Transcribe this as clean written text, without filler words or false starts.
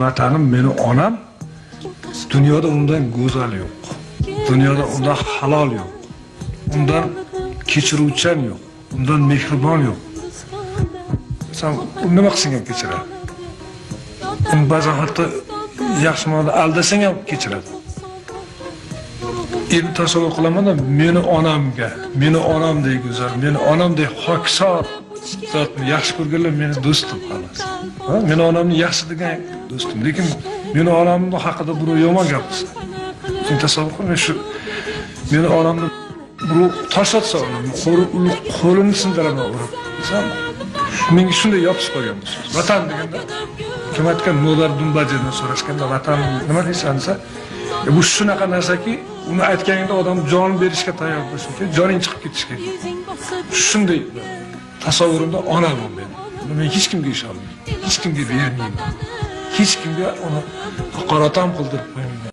Vatanim meni onam, dunyoda undan go'zal yo'q. Dunyoda undan halol yo'q. Undan kechiruvchan yo'q. Undan mehribon yo'q. Sen nima qilsang ham kechiradi. Uni ba'zan hatto yaxshi ma'noda aldasang ham kechiradi. Endi tasavvur qilaman-da, meni onamdek go'zal, meni onamdek hokisor zotni yaxshi ko'rganlar meni do'stim xolos. Meni onamni yaxshi degan do'stim, lekin meni onamni haqida birov yomon gapirsa, sen tasavvur qil, shu meni onamni birov tashlatsa, qo'lini sindiraman urib. Sen menga shunday yopishib qolgan bu so'z. Vatan deganda kim aytgan No'lar Dumbajedan so'rashganda vatan nima deysan desa, bu shunaqa narsaki, uni aytganingda odam jon berishga tayyor bo'lishi kerak, joning chiqib ketishi kerak. Shunday tasavvurimda onaman men. Men hech kimga ishonmayman. Hech kimga bermayman. Hech kimga uni haqorat ham qildirib qo'ymayman.